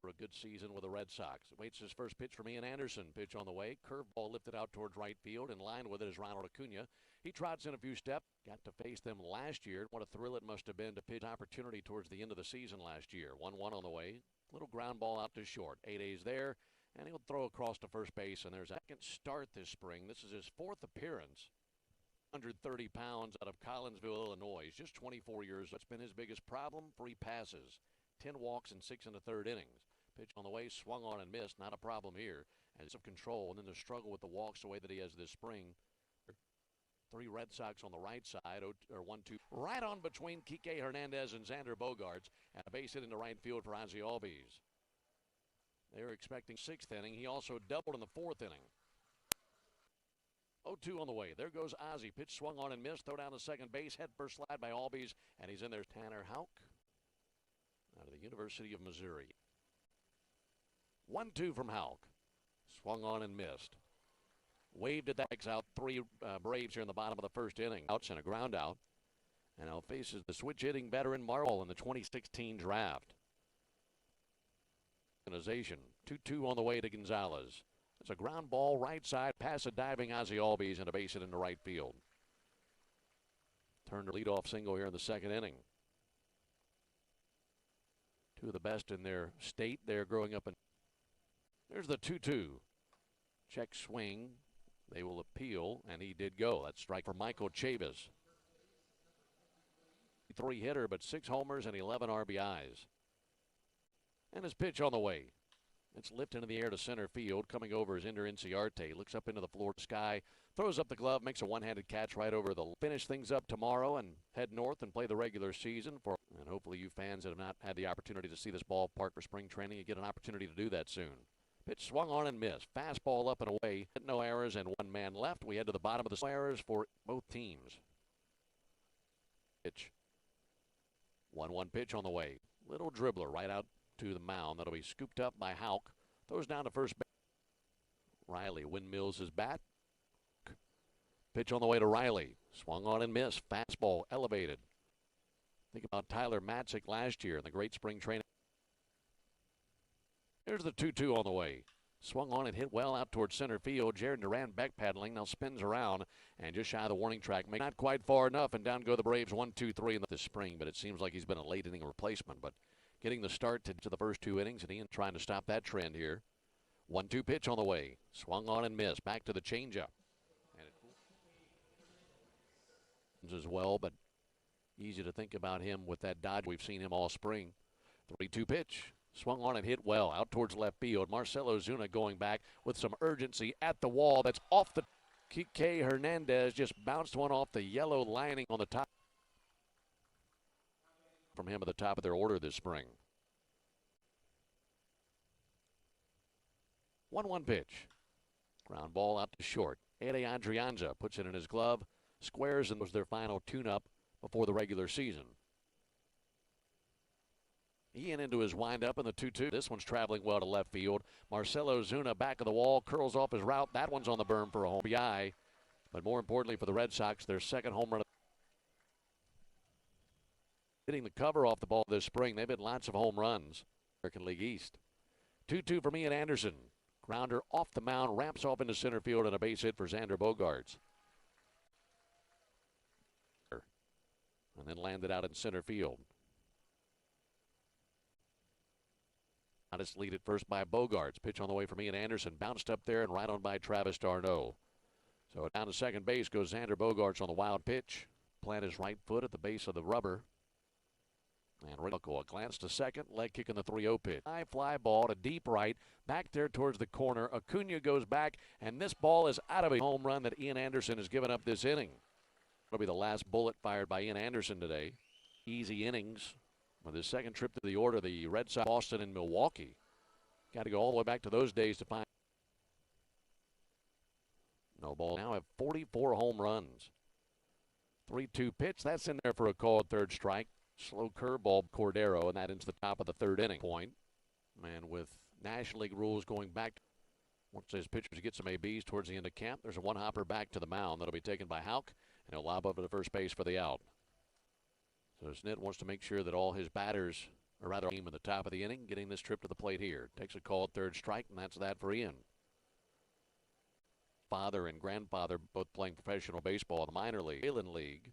for a good season with the Red Sox. Waits his first pitch from Ian Anderson. Pitch on the way. Curveball lifted out towards right field. In line with it is Ronald Acuna. He trots in a few steps. Got to face them last year. What a thrill it must have been to pitch opportunity towards the end of the season last year. 1-1 on the way. Little ground ball out to short. 8-A's there. And he'll throw across to first base. And there's a second start this spring. This is his fourth appearance. 130 pounds out of Collinsville, Illinois. He's just 24 years. That's been his biggest problem. 3 passes. 10 walks in 6 1/3 innings. Pitch on the way, swung on and missed. Not a problem here. And some control. And then the struggle with the walks the way that he has this spring. 3 Red Sox on the right side. 1-2. Right on between Kike Hernandez and Xander Bogaerts. And a base hit into right field for Ozzie Albies. They were expecting 6th inning. He also doubled in the 4th inning. 0-2 on the way. There goes Ozzie. Pitch swung on and missed. Throw down to second base. Head first slide by Albies. And he's in there. Tanner Houck out of the University of Missouri. 1-2 from Houck. Swung on and missed. Waved at that. Takes out 3 Braves here in the bottom of the 1st inning. Outs and a ground out. And now faces the switch hitting veteran Marvel in the 2016 draft. Organization. 2-2 on the way to Gonzalez. It's a ground ball right side. Pass a diving Ozzie Albies and a base hit into right field. Turned a leadoff single here in the 2nd inning. 2 of the best in their state there growing up in. There's the 2-2. Check swing. They will appeal, and he did go. That's strike for Michael Chavis. 3 hitter, but 6 homers and 11 RBIs. And his pitch on the way. It's lifted into the air to center field. Coming over is Ender Inciarte. Looks up into the Florida sky. Throws up the glove. Makes a one-handed catch right over the. Finish things up tomorrow and head north and play the regular season. And hopefully you fans that have not had the opportunity to see this ballpark for spring training, you get an opportunity to do that soon. Pitch swung on and missed. Fastball up and away. No errors and 1 man left. We head to the bottom of the errors for both teams. Pitch. 1-1 pitch on the way. Little dribbler right out to the mound. That'll be scooped up by Houck. Throws down to first base. Riley windmills his bat. Pitch on the way to Riley. Swung on and missed. Fastball elevated. Think about Tyler Matzik last year in the great spring training. Here's the 2-2 on the way. Swung on and hit well out towards center field. Jared Duran backpedaling. Now spins around and just shy of the warning track. Not quite far enough, and down go the Braves 1-2-3 in this spring, but it seems like he's been a late inning replacement. But getting the start to the first 2 innings, and Ian trying to stop that trend here. 1-2 pitch on the way. Swung on and missed. Back to the changeup. And it as well, but easy to think about him with that dodge. We've seen him all spring. 3-2 pitch. Swung on and hit well out towards left field. Marcelo Zuna going back with some urgency at the wall. That's off the. Kike Hernandez just bounced one off the yellow lining on the top. From him at the top of their order this spring. 1-1 pitch. Ground ball out to short. Ede Adrianza puts it in his glove. Squares and was their final tune-up before the regular season. Ian into his windup in the 2-2. This one's traveling well to left field. Marcelo Zuna back of the wall, curls off his route. That one's on the berm for a home RBI. But more importantly for the Red Sox, their 2nd home run. Hitting the cover off the ball this spring. They've had lots of home runs. American League East. 2-2 from Ian Anderson. Grounder off the mound, ramps off into center field, and a base hit for Xander Bogaerts. And then landed out in center field. Honest lead at first by Bogaerts. Pitch on the way from Ian Anderson. Bounced up there and right on by Travis d'Arnaud. So down to second base goes Xander Bogaerts on the wild pitch. Plant his right foot at the base of the rubber. And Riddle, a glance to second. Leg kick in the 3-0 pitch. High fly ball to deep right. Back there towards the corner. Acuna goes back. And this ball is out of a home run that Ian Anderson has given up this inning. It'll be the last bullet fired by Ian Anderson today. Easy innings. With his 2nd trip to the order, the Red Sox, Boston, and Milwaukee. Got to go all the way back to those days to find. No ball. Now have 44 home runs. 3-2 pitch. That's in there for a called 3rd strike. Slow curveball, Cordero, and that into the top of the 3rd inning. Point. And with National League rules going back, once his pitchers get some ABs towards the end of camp, there's a 1-hopper back to the mound that'll be taken by Houck, and he'll lob over to first base for the out. So Snit wants to make sure that all his batters or rather aim at the top of the inning, getting this trip to the plate here. Takes a call at third strike, and that's that for Ian. Father and grandfather both playing professional baseball in the minor league.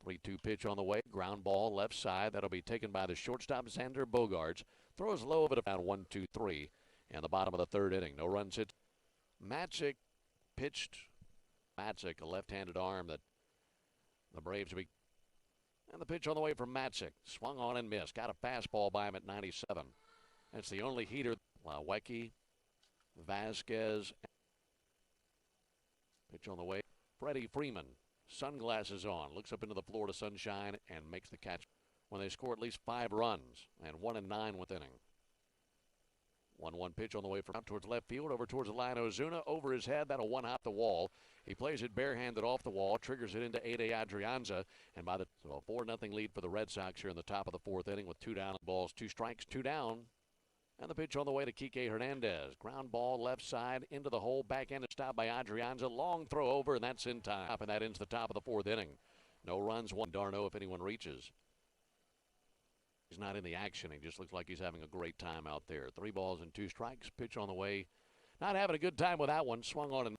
3-2 pitch on the way. Ground ball left side. That'll be taken by the shortstop, Xander Bogaerts. Throws low of it down 1-2-3. And the bottom of the third inning. No runs hit. Matzik pitched. Matzik, a left-handed arm that the Braves will be. And the pitch on the way from Matzik. Swung on and missed. Got a fastball by him at 97. That's the only heater. Lawecki, Vasquez. Pitch on the way. Freddie Freeman. Sunglasses on. Looks up into the Florida sunshine and makes the catch when they score at least 5 runs. And 1-9 with inning. 1-1 pitch on the way from out towards left field. Over towards the line. Ozuna over his head. That'll one-hop the wall. He plays it barehanded off the wall. Triggers it into A.J. Adrianza. And by the so a 4-0 lead for the Red Sox here in the top of the fourth inning with 2 down. Balls, 2 strikes, 2 down. And the pitch on the way to Kike Hernandez. Ground ball left side into the hole. Backhanded stop by Adrianza. Long throw over, and that's in time. And that ends the top of the fourth inning. No runs, 1 d'Arnaud if anyone reaches. He's not in the action. He just looks like he's having a great time out there. 3 balls and 2 strikes. Pitch on the way. Not having a good time with that one. Swung on and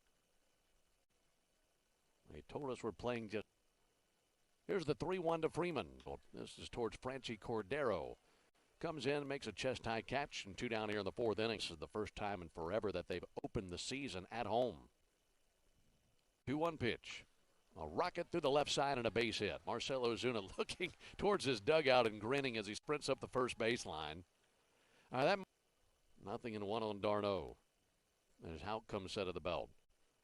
they told us we're playing just. Here's the 3-1 to Freeman. This is towards Franchi Cordero. Comes in, makes a chest-high catch, and 2 down here in the fourth inning. This is the first time in forever that they've opened the season at home. 2-1 pitch. A rocket through the left side and a base hit. Marcell Ozuna looking towards his dugout and grinning as he sprints up the first baseline. Nothing in 1 on d'Arnaud. There's Houck comes set of the belt.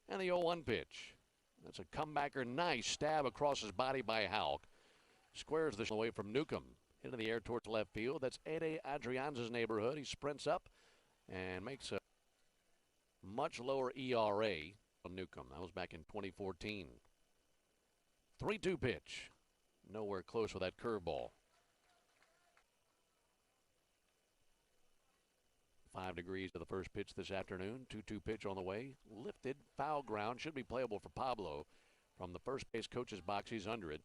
And the 0-1 pitch. That's a comebacker. Nice stab across his body by Houck. Squares the away from Newcomb. Into the air towards left field. That's A.J. Adrianza's neighborhood. He sprints up and makes a much lower ERA on Newcomb. That was back in 2014. 3-2 pitch. Nowhere close with that curveball. 5 degrees to the first pitch this afternoon. 2-2 pitch on the way. Lifted, foul ground. Should be playable for Pablo. From the first base coach's box, he's under it.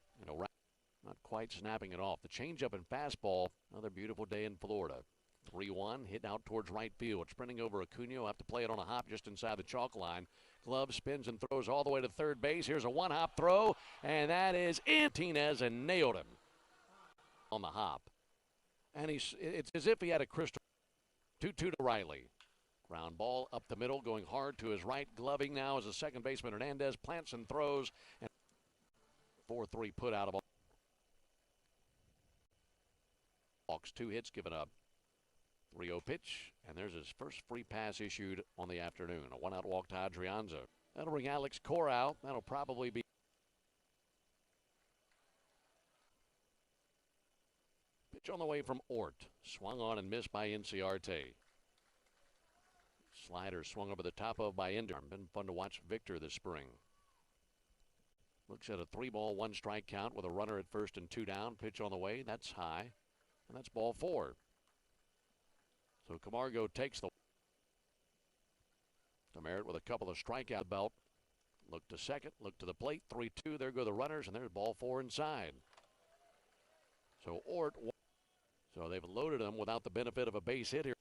Not quite snapping it off. The changeup and fastball. Another beautiful day in Florida. 3-1, hit out towards right field. Sprinting over Acuna. Have to play it on a hop just inside the chalk line. Glove spins and throws all the way to third base. Here's a 1-hop throw, and that is in. Martinez and nailed him on the hop. And it's as if he had a crystal. 2-2 to Riley. Ground ball up the middle, going hard to his right. Gloving now as a second baseman. Hernandez plants and throws. And 4-3 put out of all. Hawks 2 hits given up. 3-0 pitch, and there's his first free pass issued on the afternoon. A 1-out walk to Adrianza. That'll bring Alex Cora out. That'll probably be. Pitch on the way from Ort. Swung on and missed by Inciarte. Slider swung over the top of by Ender. Been fun to watch Victor this spring. Looks at a 3-ball, 1-strike count with a runner at first and 2 down. Pitch on the way. That's high. And that's ball 4. So Camargo takes the. Demeritte with a couple of strikeout belt. Look to second, look to the plate. 3-2. There go the runners, and there's ball 4 inside. So Ort. So they've loaded him without the benefit of a base hit here.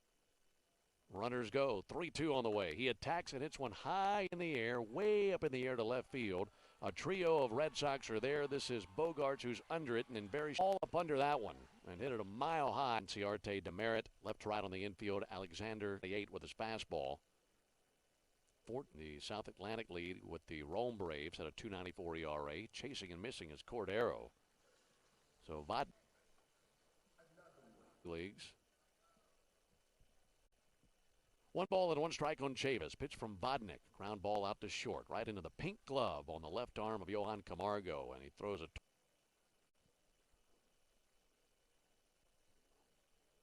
Runners go. 3-2 on the way. He attacks and hits one high in the air, way up in the air to left field. A trio of Red Sox are there. This is Bogaerts, who's under it, and in very all up under that one. And hit it a mile high. Inciarte, Demeritte, left to right on the infield. Alexander, the 8 with his fastball. Fort, the South Atlantic lead with the Rome Braves at a 2.94 ERA. Chasing and missing is Cordero. So Vod leagues. 1 ball and 1 strike on Chavis. Pitch from Vodnik. Ground ball out to short. Right into the pink glove on the left arm of Johan Camargo. And he throws a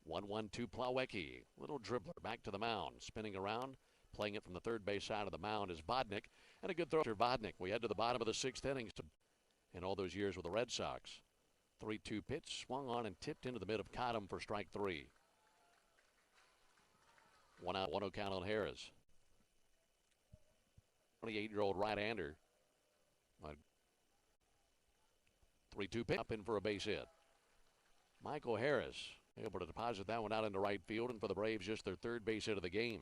1-1 to Plawecki. Little dribbler back to the mound. Spinning around. Playing it from the third base side of the mound is Vodnik. And a good throw to Vodnik. We head to the bottom of the 6th inning in all those years with the Red Sox. 3-2 pitch. Swung on and tipped into the mid of Cottom for strike 3. 1 out, 1-0 count on Harris. 28-year-old right-hander. 3-2 pitch up in for a base hit. Michael Harris able to deposit that one out into right field, and for the Braves, just their third base hit of the game.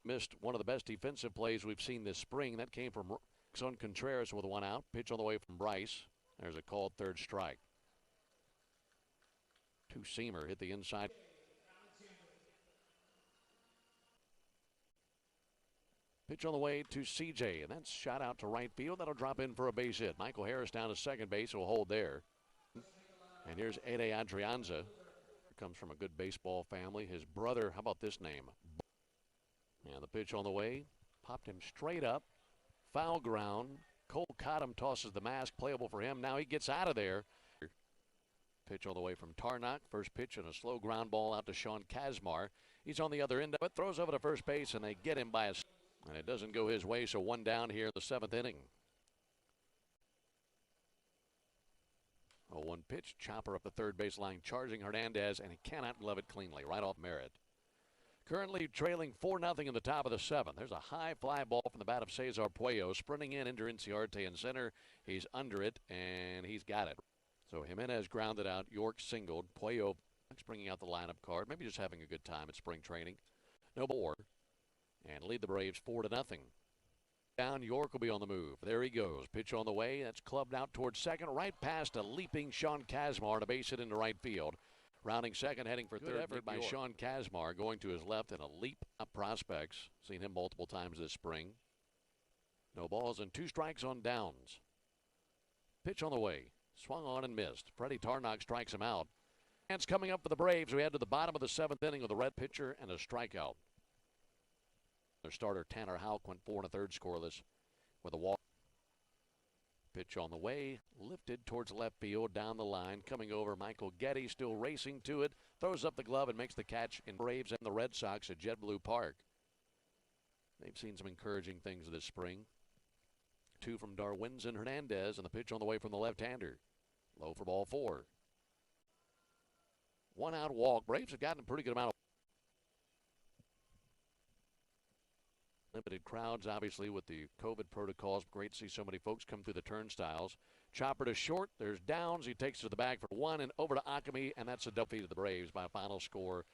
Missed one of the best defensive plays we've seen this spring. That came from Son Contreras with one out. Pitch on the way from Bryce. There's a called third strike. Two-seamer hit the inside. Pitch on the way to CJ, and that's shot out to right field. That'll drop in for a base hit. Michael Harris down to second base will hold there. And here's Ede Adrianza. Comes from a good baseball family. His brother, how about this name? And the pitch on the way. Popped him straight up. Foul ground. Cole Cottom tosses the mask. Playable for him. Now he gets out of there. Pitch on the way from Tarnock. First pitch and a slow ground ball out to Sean Kazmar. He's on the other end of it. Throws over to first base, and they get him by a... And it doesn't go his way, so one down here in the seventh inning. 0-1 pitch. Chopper up the third base line, charging Hernandez, and he cannot glove it cleanly. Right off Merritt. Currently trailing 4-0 in the top of the seventh. There's a high fly ball from the bat of Cesar Puello. Sprinting in into Inciarte in center. He's under it, and he's got it. So Jimenez grounded out. York singled. Puello bringing out the lineup card. Maybe just having a good time at spring training. No more. And lead the Braves 4-0. Down, York will be on the move. There he goes. Pitch on the way. That's clubbed out towards second. Right past a leaping Sean Kazmar and a base hit into right field. Rounding second, heading for third. Effort by Sean Kazmar going to his left and a leap up prospects. Seen him multiple times this spring. No balls and 2 strikes on downs. Pitch on the way. Swung on and missed. Freddie Tarnock strikes him out. And it's coming up for the Braves. We head to the bottom of the seventh inning with a red pitcher and a strikeout. Their starter Tanner Houck went 4 1/3 scoreless with a walk. Pitch on the way, lifted towards left field, down the line, coming over. Michael Getty still racing to it, throws up the glove and makes the catch in Braves and the Red Sox at JetBlue Park. They've seen some encouraging things this spring. 2 from Darwinzon Hernandez, and the pitch on the way from the left-hander. Low for ball 4. 1 out walk. Braves have gotten a pretty good amount of limited crowds, obviously, with the COVID protocols. Great to see so many folks come through the turnstiles. Chopper to short. There's Downs. He takes it to the bag for 1 and over to Akami, and that's a defeat of the Braves by a final score